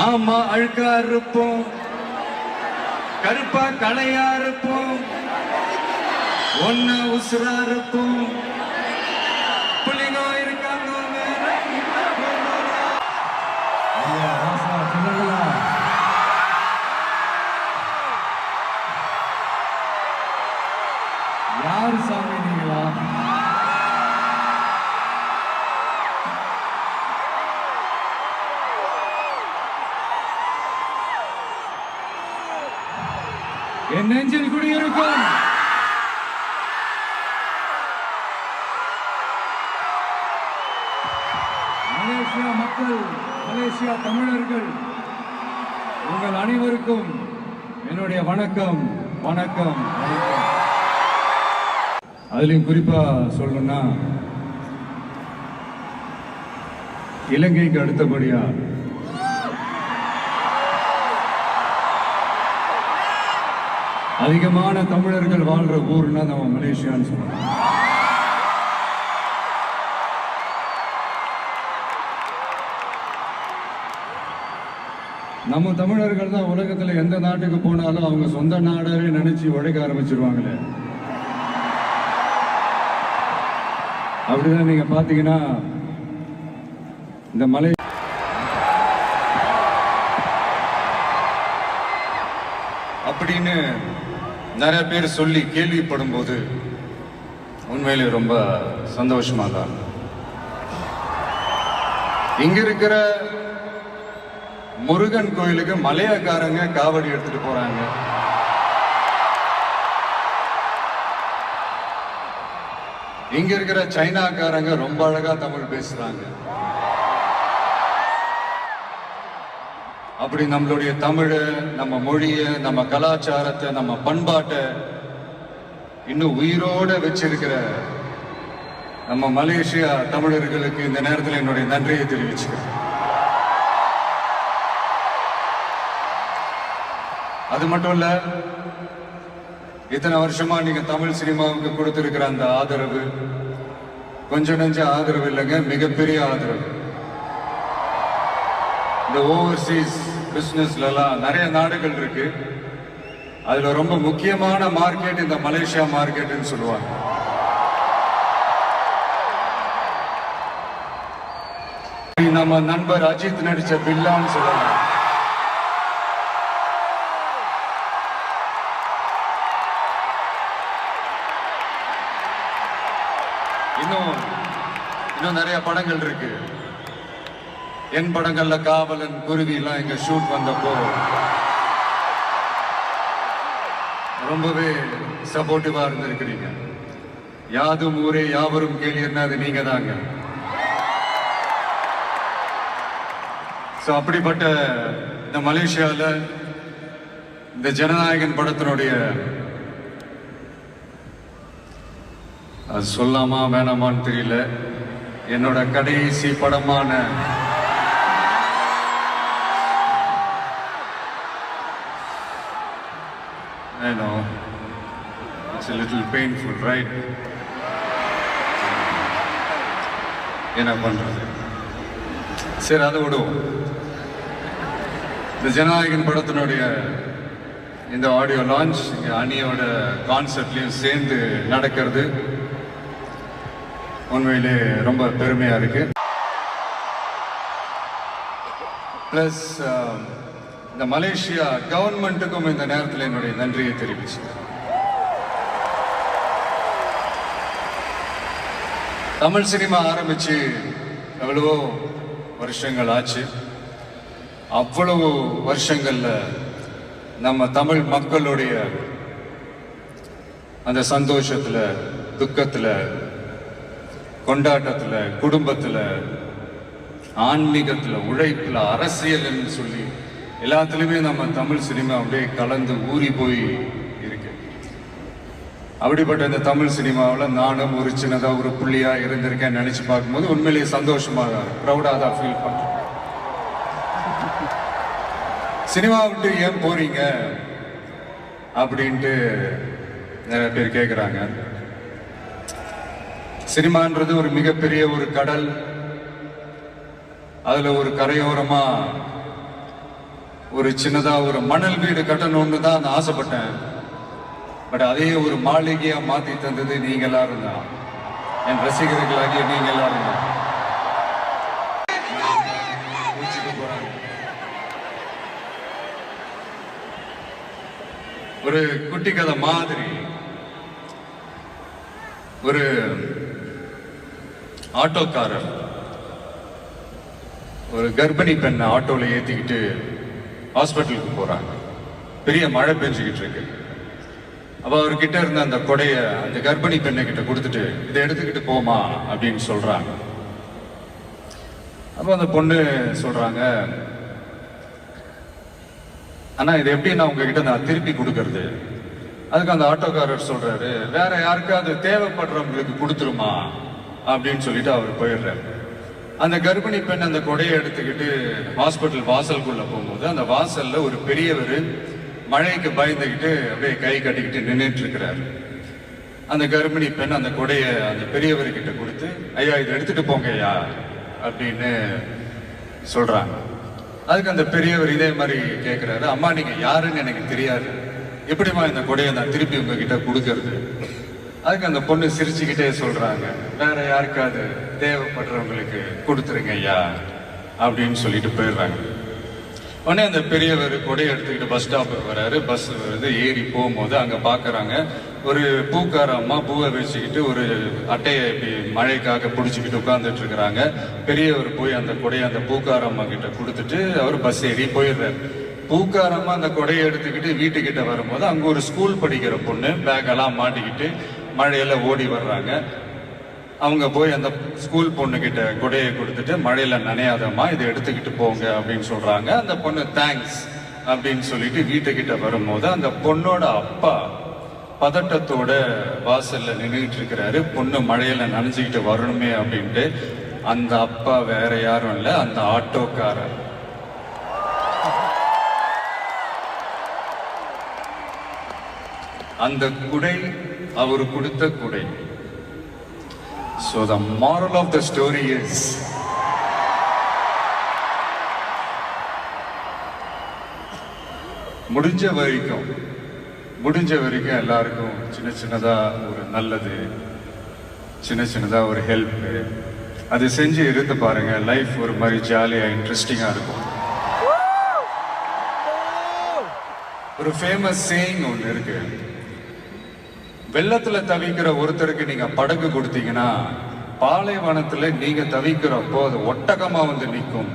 ஆமா அழுக்கா இருப்போம், கருப்பா களையா இருப்போம், ஒன்னா உசுரா இருப்போம். புள்ளிங்க இருக்காங்க யாரு சாமி நீங்களா? என் நெஞ்சில் குடியிருக்கும் மலேசியா மக்கள், மலேசியா தமிழர்கள், உங்கள் அனைவருக்கும் என்னுடைய வணக்கம் வணக்கம் வணக்கம். அதுலயும் குறிப்பா சொல்லணும்னா, இலங்கைக்கு அடுத்தபடியா அதிகமான தமிழர்கள் வாழ்ற ஊர்னா நம்ம மலேசியான்னு சொல்லலாம். நம்ம தமிழர்கள் தான் உலகத்துல எந்த நாட்டுக்கு போனாலும் அவங்க சொந்த நாடாவே நினைச்சு உழைக்க ஆரம்பிச்சிருவாங்களே. அப்படிதான் நீங்க பாத்தீங்கன்னா இந்த மலை அப்படின்னு நிறைய பேர் சொல்லி கேள்விப்படும் போது உண்மையிலே ரொம்ப சந்தோஷமா தான். இங்க இருக்கிற முருகன் கோயிலுக்கு மலையக்காரங்க காவடி எடுத்துட்டு போறாங்க. இங்க இருக்கிற சைனாக்காரங்க ரொம்ப அழகா தமிழ் பேசுறாங்க. அப்படி நம்மளுடைய தமிழை, நம்ம மொழியை, நம்ம கலாச்சாரத்தை, நம்ம பண்பாட்டை இன்னும் உயிரோட வச்சிருக்கிற நம்ம மலேசியா தமிழர்களுக்கு இந்த நேரத்தில் என்னுடைய நன்றியை தெரிவிச்சுக்கிறேன். அது மட்டும் இல்ல, இத்தனை வருஷமா நீங்க தமிழ் சினிமாவுக்கு கொடுத்திருக்கிற அந்த ஆதரவு கொஞ்சம் நெஞ்ச ஆதரவு இல்லைங்க, மிகப்பெரிய ஆதரவு. இந்த ஓவர்சீஸ் பிசினஸ்ல எல்லாம் நிறைய நாடுகள் இருக்கு. அதுல ரொம்ப முக்கியமான மார்க்கெட் இந்த மலேசியா மார்க்கெட்னு சொல்லுவாங்க. நம்ம நண்பர் அஜித் நடிச்ச பில்லான்னு சொல்லலாம். இன்னும் நிறைய படங்கள் இருக்கு. என் படங்கள்ல காவலன், குருவி எல்லாம் இங்க ஷூட் வந்தப்போ ரொம்பவே சப்போர்ட்டிவா இருந்திருக்கிறீங்க. யாதும் ஊரே யாவரும் கேளீர்னா அது நீங்க தாங்க. அப்படிப்பட்ட இந்த மலேசியால இந்த ஜனநாயகன் படத்தினுடைய, அது சொல்லாமா வேணாமான்னு தெரியல, என்னோட கடைசி படமான I know it's a little painful, right? என்ன பண்றது, சரி அதை விடுவோம். இந்த ஜனநாயகன் படத்தினுடைய இந்த ஆடியோ லான்ச் இங்க அணியோட கான்செர்ட்லயும் சேர்ந்து நடக்கிறது உண்மையிலே ரொம்ப பெருமையா இருக்கு. பிளஸ் இந்த மலேசியா கவர்மெண்ட்டுக்கும் இந்த நேரத்தில் என்னுடைய நன்றியை தெரிவிச்சு. தமிழ் சினிமா ஆரம்பிச்சு எவ்வளவோ வருஷங்கள் ஆச்சு. அவ்வளவு வருஷங்கள்ல நம்ம தமிழ் மக்களுடைய அந்த சந்தோஷத்துல, துக்கத்துல, கொண்டாட்டத்துல, குடும்பத்துல, ஆன்மீகத்துல, உழைப்புல, அரசியல்னு சொல்லி எல்லாத்துலயுமே நம்ம தமிழ் சினிமா அப்படியே கலந்து ஊறி போய் இருக்கு. அப்படிப்பட்ட இந்த தமிழ் சினிமாவில் நானும் ஒரு சின்னதா ஒரு புள்ளியா இருந்திருக்கேன் நினைச்சு பார்க்கும்போது உண்மையிலேயே சந்தோஷமா தான், ப்ரௌடா தான் ஃபீல் பண்றேன். சினிமா விட்டு ஏன் போறீங்க அப்படின்ட்டு நிறைய பேர் கேட்குறாங்க. சினிமான்றது ஒரு மிகப்பெரிய ஒரு கடல். அதுல ஒரு கரையோரமா ஒரு சின்னதா ஒரு மணல் வீடு கட்டணும்னு தான் நான் ஆசைப்பட்டேன். பட் அதே ஒரு மாளிகையா மாத்தி தந்தது நீங்க எல்லாரும் தான், என் ரசிகர்களாகிய நீங்க எல்லாரும் தான். ஒரு குட்டி கதை மாதிரி ஒரு ஆட்டோக்காரர் ஒரு கர்ப்பிணி பெண்ணை ஆட்டோல ஏத்திக்கிட்டு ஹாஸ்பிட்டலுக்கு போறாங்க. பெரிய மழை பெஞ்சுக்கிட்டு இருக்கு. அப்ப அவர்கிட்ட இருந்த அந்த கொடைய அந்த கர்ப்பிணி பெண்ணை கிட்ட கொடுத்துட்டு இதை எடுத்துக்கிட்டு போமா அப்படின்னு சொல்றாங்க. அப்ப அந்த பொண்ணு சொல்றாங்க, ஆனா இது எப்படி நான் உங்ககிட்ட நான் திருப்பி கொடுக்கறது? அதுக்கு அந்த ஆட்டோக்காரர் சொல்றாரு, வேற யாருக்காவது தேவைப்படுறவங்களுக்கு கொடுத்துருமா அப்படின்னு சொல்லிட்டு அவர் போயிடுறாரு. அந்த கர்ப்பிணி பெண் அந்த கொடையை எடுத்துக்கிட்டு ஹாஸ்பிட்டல் வாசலுக்குள்ள போகும்போது அந்த வாசல்ல ஒரு பெரியவர் மழைக்கு பயந்துக்கிட்டு அப்படியே கை கட்டிக்கிட்டு நின்றுட்டு இருக்கிறாரு. அந்த கர்ப்பிணி பெண் அந்த கொடையை அந்த பெரியவர்கிட்ட கொடுத்து, ஐயா இதை எடுத்துட்டு போங்க ஐயா அப்படின்னு சொல்றாங்க. அதுக்கு அந்த பெரியவர் இதே மாதிரி கேட்கிறாரு, அம்மா நீங்க யாருன்னு எனக்கு தெரியாது, எப்படிமா இந்த கொடையை நான் திருப்பி உங்ககிட்ட கொடுக்கறது? அதுக்கு அந்த பொண்ணு சிரிச்சுக்கிட்டே சொல்றாங்க, வேற யாருக்காவது தேவைப்படுறவங்களுக்கு கொடுத்துருங்க ஐயா அப்படின்னு சொல்லிட்டு போயிடுறாங்க. உடனே அந்த பெரியவர் கொடையை எடுத்துக்கிட்டு பஸ் ஸ்டாப்புக்கு வராரு. பஸ் வருது, ஏறி போகும்போது அங்க பாக்குறாங்க ஒரு பூக்கார அம்மா பூவை வச்சுக்கிட்டு ஒரு அட்டையை இப்படி மழைக்காக பிடிச்சிக்கிட்டு உட்கார்ந்துட்டு இருக்கிறாங்க. பெரியவர் போய் அந்த கொடையை அந்த பூக்கார அம்மா கிட்ட கொடுத்துட்டு அவர் பஸ் ஏறி போயிடுறாரு. பூக்காரம்மா அந்த கொடையை எடுத்துக்கிட்டு வீட்டுக்கிட்ட வரும்போது அங்க ஒரு ஸ்கூல் படிக்கிற பொண்ணு பேக்கெல்லாம் மாட்டிக்கிட்டு மழையில ஓடி வர்றாங்க. அவங்க போய் அந்த ஸ்கூல் பொண்ணு கிட்ட கொடையை கொடுத்துட்டு, மழையில நனையாதம்மா இதை எடுத்துக்கிட்டு போங்க அப்படின்னு சொல்றாங்க. அந்த பொண்ணு தேங்க்ஸ் அப்படின்னு சொல்லிட்டு வீட்டுக்கிட்ட வரும்போது அந்த பொண்ணோட அப்பா பதட்டத்தோட வாசல்ல நின்றுட்டு இருக்கிறாரு. பொண்ணு மழையில நனைஞ்சுக்கிட்டு வரணுமே அப்படின்ட்டு. அந்த அப்பா வேற யாரும் இல்ல, அந்த ஆட்டோக்காரர். அந்த குடை அவர் கொடுத்த குடை. So the moral of the story is, முடிஞ்ச வரைக்கும் எல்லாருக்கும் சின்ன சின்னதா ஒரு நல்லது, சின்ன சின்னதா ஒரு ஹெல்ப் அது செஞ்சு இருந்து பாருங்க. லைஃப் ஒரு மாதிரி ஜாலியா இன்ட்ரெஸ்டிங்கா இருக்கும். ஒரு ஃபேமஸ் சேயிங் ஒன்று இருக்கு, வெள்ளத்துல தவிக்கிற ஒருத்தருக்கு நீங்க படகு கொடுத்தீங்கன்னா பாலைவனத்துல நீங்க தவிக்கிறப்போ அது ஒட்டகமா வந்து நிற்கும்.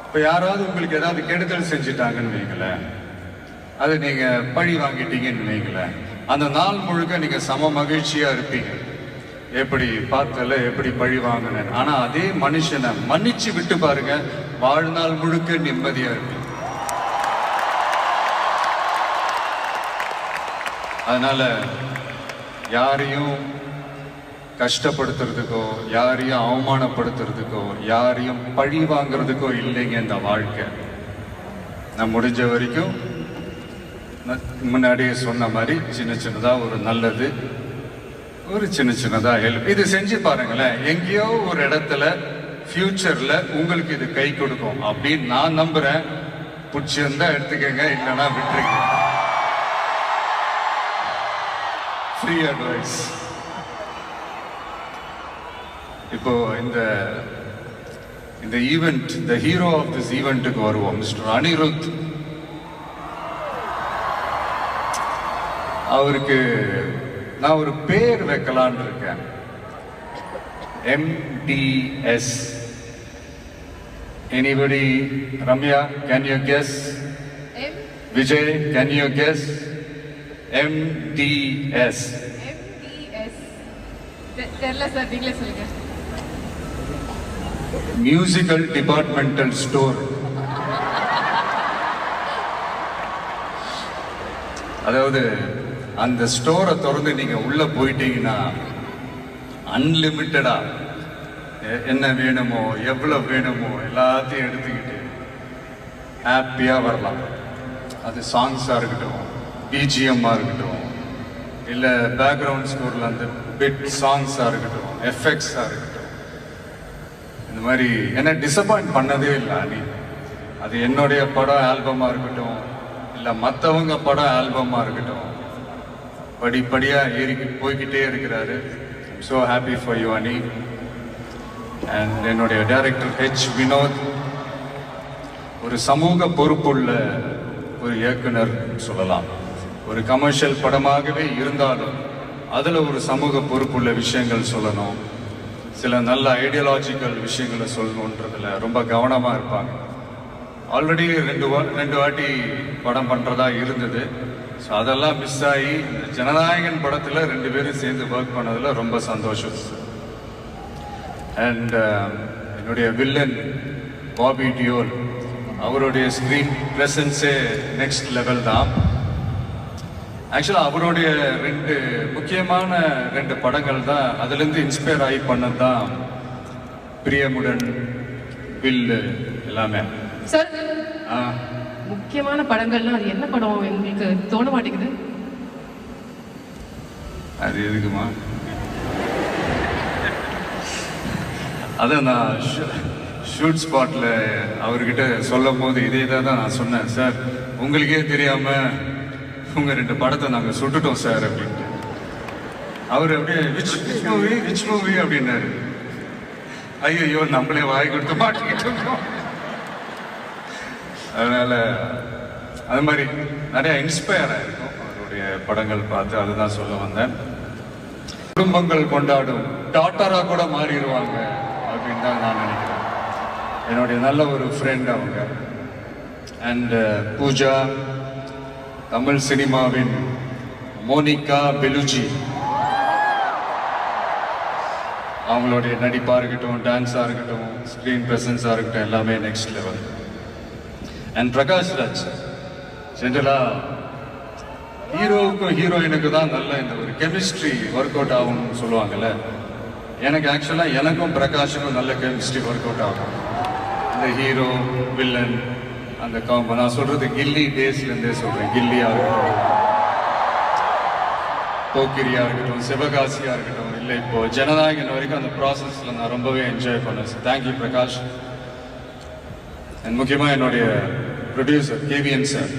இப்ப யாராவது உங்களுக்கு ஏதாவது கெடுதல் செஞ்சுட்டாங்கன்னு வைங்களேன், அது நீங்க பழி வாங்கிட்டீங்கன்னு வைங்களேன், அந்த நாள் முழுக்க நீங்க சம மகிழ்ச்சியா இருப்பீங்க. எப்படி பார்த்தல, எப்படி பழி வாங்கினேன். ஆனா அதே மனுஷனை மன்னிச்சு விட்டு பாருங்க, வாழ்நாள் முழுக்க நிம்மதியா இருப்பீங்க. அதனால யாரையும் கஷ்டப்படுத்துறதுக்கோ, யாரையும் அவமானப்படுத்துறதுக்கோ, யாரையும் பழி வாங்குறதுக்கோ இல்லைங்க இந்த வாழ்க்கை. நான் முடிஞ்ச வரைக்கும் முன்னாடியே சொன்ன மாதிரி சின்ன சின்னதா ஒரு நல்லது, ஒரு சின்ன சின்னதா ஹெல்ப் இது செஞ்சு பாருங்களேன். எங்கேயோ ஒரு இடத்துல ஃபியூச்சர்ல உங்களுக்கு இது கை கொடுக்கும் அப்படின்னு நான் நம்புறேன். பிடிச்சிருந்தா எடுத்துக்கங்க, இல்லைன்னா விட்டுருங்க. Free advice. இப்போ இந்த ஈவெண்ட், இந்த ஹீரோ ஆஃப் திஸ் ஈவெண்ட்டுக்கு வருவோம், மிஸ்டர் அனிருத். அவருக்கு நான் ஒரு பேர் வைக்கலான் இருக்கேன், MDS. Anybody? Ramya, can you guess? Vijay, can you guess? MDS. தெரியல சார், நீங்களே சொல்லுங்க. Musical departmental store. அதாவது அந்த ஸ்டோரை திறந்து நீங்க உள்ள போயிட்டீங்கன்னா அன்லிமிட்டடா என்ன வேணுமோ எவ்வளவு வேணுமோ எல்லாத்தையும் எடுத்துக்கிட்டு ஹாப்பியா வரலாம். அது சாங்ஸா இருக்கட்டும், பிஜிஎம்மா இருக்கட்டும், இல்லை பேக்ரவுண்ட் ஸ்கோரில் அந்த பிட் சாங்ஸாக இருக்கட்டும், எஃபெக்ட்ஸாக இருக்கட்டும், இந்த மாதிரி என்ன டிசப்பாயிண்ட் பண்ணதே இல்லை அனி. அது என்னுடைய படம் ஆல்பமாக இருக்கட்டும், இல்லை மற்றவங்க படம் ஆல்பமாக இருக்கட்டும், படிப்படியாக ஏறி போய்கிட்டே இருக்கிறாரு. ஸோ ஹாப்பி ஃபார் யூ அனி. அண்ட் என்னுடைய டைரக்டர் ஹெச் வினோத் ஒரு சமூக பொறுப்புள்ள ஒரு இயக்குனர் சொல்லலாம். ஒரு கமர்ஷியல் படமாகவே இருந்தாலும் அதில் ஒரு சமூக பொறுப்புள்ள விஷயங்கள் சொல்லணும், சில நல்ல ஐடியாலஜிக்கல் விஷயங்களை சொல்லணுன்றதுல ரொம்ப கவனமாக இருப்பாங்க. ஆல்ரெடி ரெண்டு வாட்டி படம் பண்ணுறதா இருந்தது. ஸோ அதெல்லாம் மிஸ் ஆகி இந்த ஜனநாயகன் படத்தில் 2 பேரும் சேர்ந்து ஒர்க் பண்ணதில் ரொம்ப சந்தோஷம். அண்ட் என்னுடைய வில்லன் பாபி டியோல், அவருடைய ஸ்க்ரீன் ப்ரெசன்ஸே நெக்ஸ்ட் லெவல் தான். ஆக்சுவலாக அவருடைய 2 முக்கியமான 2 படங்கள் தான் அதுலேருந்து இன்ஸ்பயர் ஆகி பண்ணது தான் பிரியமுடன், வில்லு எல்லாமே. சார், முக்கியமான படங்கள்னா அது என்ன படம் எங்களுக்கு தோண மாட்டேங்குது? அது எதுக்குமா? அதான் நான் ஷூட் ஸ்பாட்டில் அவர்கிட்ட சொல்லும் போது இதே தான் நான் சொன்னேன். சார், உங்களுக்கே தெரியாமல் உங்கள் 2 படத்தை நாங்கள் சுட்டுட்டோம் சார் அப்படின்ட்டு. அவர் அப்படியே ரிச் மூவி அப்படின்னாரு. ஐயோ, நம்மளே வாய் கொடுத்து மாட்டிக்கிட்டு இருக்கோம். அதனால அது மாதிரி நிறைய இன்ஸ்பயர் ஆயிருக்கும் அவருடைய படங்கள் பார்த்து. அதுதான் சொல்ல வந்தேன். குடும்பங்கள் கொண்டாடும் டாட்டரா கூட மாறிடுவாங்க அப்படின்னு தான் நான் நினைக்கிறேன். என்னுடைய நல்ல ஒரு ஃப்ரெண்ட் அவங்க. அண்ட் பூஜா, தமிழ் சினிமாவின் மோனிகா பெலுஜி, அவங்களுடைய நடிப்பாக இருக்கட்டும், டான்ஸாக இருக்கட்டும், ஸ்க்ரீன் ப்ரெசன்ஸாக இருக்கட்டும், எல்லாமே next level. And Prakash Raj, ஜென்ரலாக ஹீரோவுக்கும் ஹீரோயினுக்கு தான் நல்ல இந்த ஒரு கெமிஸ்ட்ரி ஒர்க் அவுட் ஆகும்னு சொல்லுவாங்கல்ல. எனக்கு ஆக்சுவலாக எனக்கும் பிரகாஷுக்கும் நல்ல கெமிஸ்ட்ரி ஒர்க் அவுட் ஆகும். இந்த ஹீரோ வில்லன் அந்த காம்போ நான் சொல்கிறது கில்லி டேஸ்லேருந்தே சொல்கிறேன். கில்லியாக இருக்கட்டும், போக்கிரியாக இருக்கட்டும், சிவகாசியாக இருக்கட்டும், இல்லை இப்போது ஜனநாயகன் வரைக்கும் அந்த ப்ராசஸில் நான் ரொம்பவே என்ஜாய் பண்ணேன். Sir, thank you Prakash. அண்ட் முக்கியமாக என்னுடைய ப்ரொடியூசர் கேவிஎன் சார்,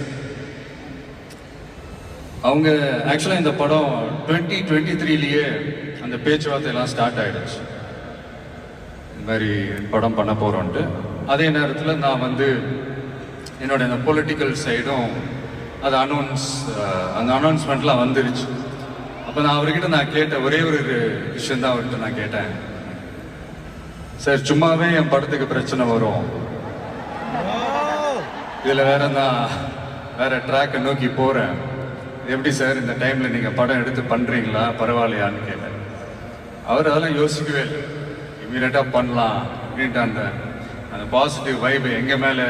அவங்க ஆக்சுவலாக இந்த படம் 2023 அந்த பேச்சுவார்த்தையெல்லாம் ஸ்டார்ட் ஆகிடுச்சு. இந்த மாதிரி படம் பண்ண போகிறோன்ட்டு. அதே நேரத்தில் நான் என்னோட அந்த பொலிட்டிக்கல் சைடும் அது அந்த அனௌன்ஸ்மெண்ட்லாம் வந்துருச்சு. அப்போ நான் அவர்கிட்ட நான் கேட்ட ஒரே ஒரு விஷயம் தான் அவர்கிட்ட நான் கேட்டேன். சார், சும்மாவே என் படத்துக்கு பிரச்சனை வரும், இதில் நான் வேற ட்ராக்கை நோக்கி போகிறேன், எப்படி சார் இந்த டைமில் நீங்கள் படம் எடுத்து பண்ணுறீங்களா, பரவாயில்லையான்னு கேட்டேன். அவர் அதெல்லாம் யோசிக்கவே இல்லை, இமீடியட்டாக பண்ணலாம் அப்படின்ட்டு அந்த பாசிட்டிவ் வைபை எங்கள் மேலே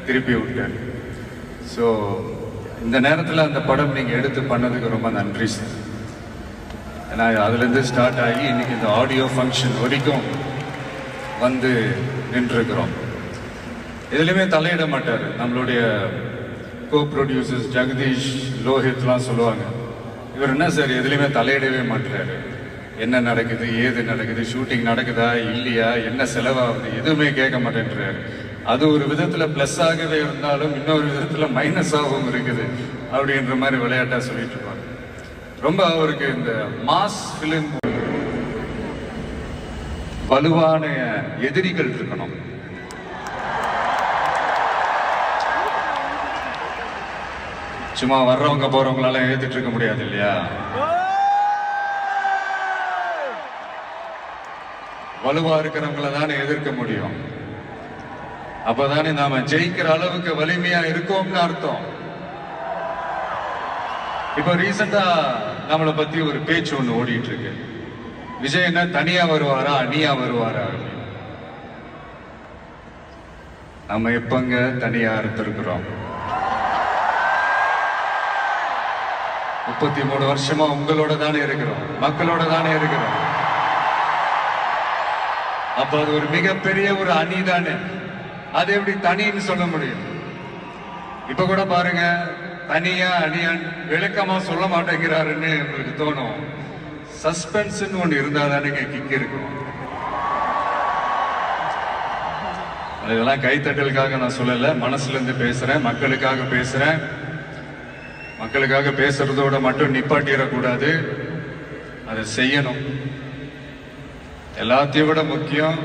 திருப்பி விட்டார். ஸோ இந்த நேரத்தில் அந்த படம் நீங்கள் எடுத்து பண்ணதுக்கு ரொம்ப நன்றி சார். ஏன்னா அதுலேருந்து ஸ்டார்ட் ஆகி இன்னைக்கு இந்த ஆடியோ ஃபங்க்ஷன் வரைக்கும் நின்றுருக்கிறோம். எதுலையுமே தலையிட மாட்டார். நம்மளுடைய கோ ப்ரொடியூசர்ஸ் ஜெகதீஷ், லோஹித்லாம் சொல்லுவாங்க, இவர் என்ன சார் எதுலையுமே தலையிடவே மாட்டாரு, என்ன நடக்குது, ஏது நடக்குது, ஷூட்டிங் நடக்குதா இல்லையா, என்ன செலவாகுது, எதுவுமே கேட்க மாட்டேன்றாரு. அது ஒரு விதத்தில் ப்ளஸ்ஸாகவே இருந்தாலும் இன்னொரு விதத்தில் மைனஸாகவும் இருக்குது அப்படின்ற மாதிரி விளையாட்டாக சொல்லிட்டு இருப்பாங்க. ரொம்ப அவருக்கு இந்த மாஸ் ஃபிலிம் வலுவான எதிரிகள் இருக்கணும். சும்மா வர்றவங்க போறவங்களால ஏத்துட்டு இருக்க முடியாது இல்லையா. வலுவா இருக்கிறவங்கள தானே எதிர்க்க முடியும். அப்பதானே நாம ஜெயிக்கிற அளவுக்கு வலிமையா இருக்கோம்னு அர்த்தம். இப்ப ரீசெண்டா நம்மளை பத்தி ஒரு பேச்சு ஒண்ணு ஓடிட்டு இருக்கு. விஜய் என்ன தனியா வருவாரா அணியா வருவாரா? நம்ம எப்பங்க தனியா இருந்திருக்கிறோம்? 33 வருஷமா உங்களோட தானே இருக்கிறோம், மக்களோட தானே இருக்கிறோம். அப்ப அது ஒரு மிகப்பெரிய ஒரு அணி தானே. அது எப்படி தனின்னு சொல்ல முடியும்? இப்ப கூட பாருங்க, தனியா அணியான் விளக்கமா சொல்ல மாட்டேங்கிறாருன்னு உங்களுக்கு தோணும். சஸ்பென்ஸ் ஒண்ணு இருந்தா தானே கிக் இருக்கும். இதெல்லாம் கைத்தட்டலுக்காக நான் சொல்லலை, மனசுலேருந்து பேசுகிறேன், மக்களுக்காக பேசுகிறேன். மக்களுக்காக பேசுறதோட மட்டும் நிப்பாட்டிடக்கூடாது, அதை செய்யணும். எல்லாத்தையும் விட முக்கியம்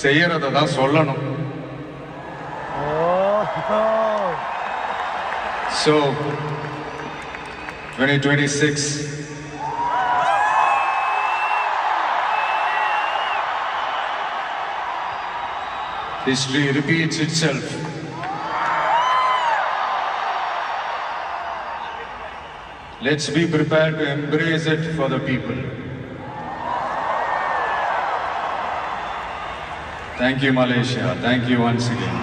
செய்யறத தான் சொல்லணும். So 2026 history repeats itself. Let's be prepared to embrace it for the people. Thank you, Malaysia. Thank you once again.